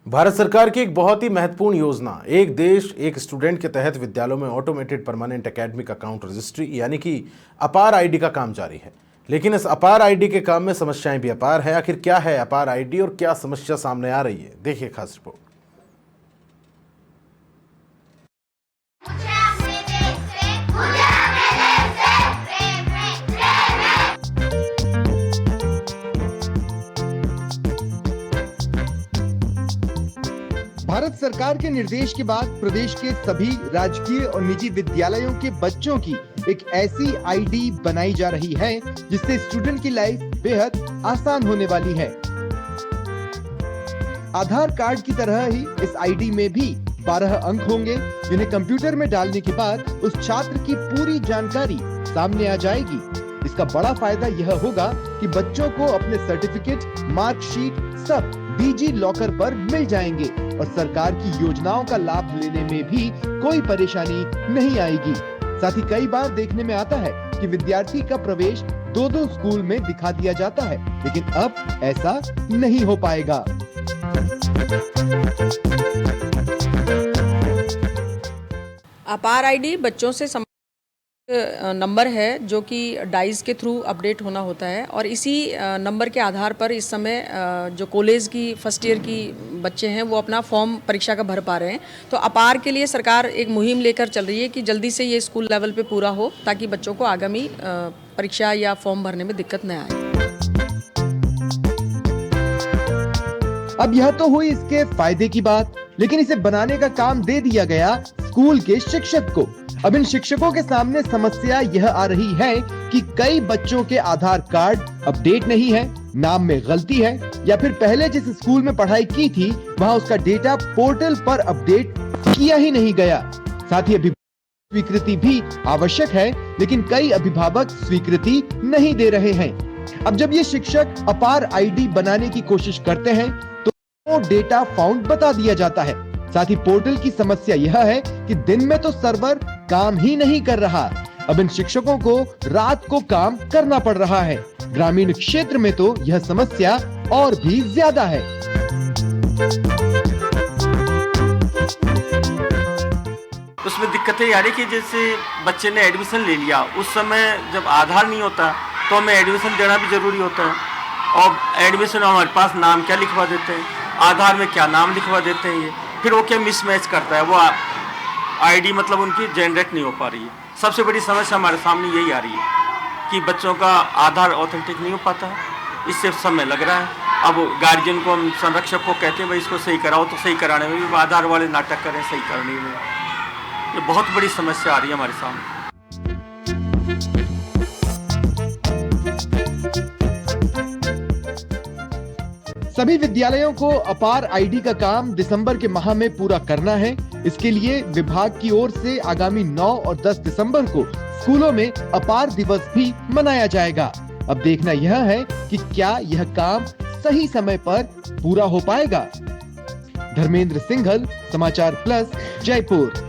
भारत सरकार की एक बहुत ही महत्वपूर्ण योजना एक देश एक स्टूडेंट के तहत विद्यालयों में automated permanent academic account registry यानी कि अपार आईडी का काम जारी है। लेकिन इस अपार आईडी के काम में समस्याएं भी अपार है। आखिर क्या है अपार आईडी और क्या समस्या सामने आ रही है, देखिए खास रिपोर्ट। भारत सरकार के निर्देश के बाद प्रदेश के सभी राजकीय और निजी विद्यालयों के बच्चों की एक ऐसी आईडी बनाई जा रही है जिससे स्टूडेंट की लाइफ बेहद आसान होने वाली है। आधार कार्ड की तरह ही इस आईडी में भी 12 अंक होंगे जिन्हें कंप्यूटर में डालने के बाद उस छात्र की पूरी जानकारी सामने आ जाएगी। इसका बड़ा फायदा यह होगा कि बच्चों को अपने सर्टिफिकेट, मार्कशीट सब डिजी लॉकर पर मिल जाएंगे और सरकार की योजनाओं का लाभ लेने में भी कोई परेशानी नहीं आएगी। साथ ही कई बार देखने में आता है कि विद्यार्थी का प्रवेश दो स्कूल में दिखा दिया जाता है, लेकिन अब ऐसा नहीं हो पाएगा। अपार आईडी बच्चों से नंबर है जो कि डाइस के थ्रू अपडेट होना होता है और इसी नंबर के आधार पर इस समय जो कॉलेज की फर्स्ट ईयर की बच्चे हैं वो अपना फॉर्म परीक्षा का भर पा रहे हैं। तो अपार के लिए सरकार एक मुहिम लेकर चल रही है कि जल्दी से ये स्कूल लेवल पे पूरा हो ताकि बच्चों को आगामी परीक्षा या फॉर्म भरने में दिक्कत न आए। अब यह तो हुई इसके फायदे की बात, लेकिन इसे बनाने का काम दे दिया गया स्कूल के शिक्षक को। अब इन शिक्षकों के सामने समस्या यह आ रही है कि कई बच्चों के आधार कार्ड अपडेट नहीं है, नाम में गलती है या फिर पहले जिस स्कूल में पढ़ाई की थी वहां उसका डेटा पोर्टल पर अपडेट किया ही नहीं गया। साथ ही स्वीकृति भी आवश्यक है, लेकिन कई अभिभावक स्वीकृति नहीं दे रहे हैं। अब जब ये शिक्षक अपार आईडी बनाने की कोशिश करते हैं तो डेटा फाउंड बता दिया जाता है। साथ ही पोर्टल की समस्या यह है कि दिन में तो सर्वर काम ही नहीं कर रहा। अब इन शिक्षकों को रात को काम करना पड़ रहा है। ग्रामीण क्षेत्र में तो यह समस्या और भी ज्यादा है। उसमें दिक्कतें यार कि जैसे बच्चे ने एडमिशन ले लिया, उस समय जब आधार नहीं होता तो हमें एडमिशन देना भी जरूरी होता है और एडमिशन हमारे पास नाम क्या लिखवा देते हैं, आधार में क्या नाम लिखवा देते हैं, ये फिर वो क्या मिसमैच करता है, वो आईडी मतलब उनकी जनरेट नहीं हो पा रही है। सबसे बड़ी समस्या हमारे सामने यही आ रही है कि बच्चों का आधार ऑथेंटिक नहीं हो पाता है, इससे समय लग रहा है। अब गार्जियन को, हम संरक्षक को कहते हैं भाई इसको सही कराओ, तो सही कराने में भी आधार वाले नाटक करें सही करने में। ये बहुत बड़ी समस्या आ रही है हमारे सामने। सभी विद्यालयों को अपार आईडी का काम दिसंबर के माह में पूरा करना है। इसके लिए विभाग की ओर से आगामी 9 और 10 दिसंबर को स्कूलों में अपार दिवस भी मनाया जाएगा। अब देखना यह है कि क्या यह काम सही समय पर पूरा हो पाएगा। धर्मेंद्र सिंघल, समाचार प्लस, जयपुर।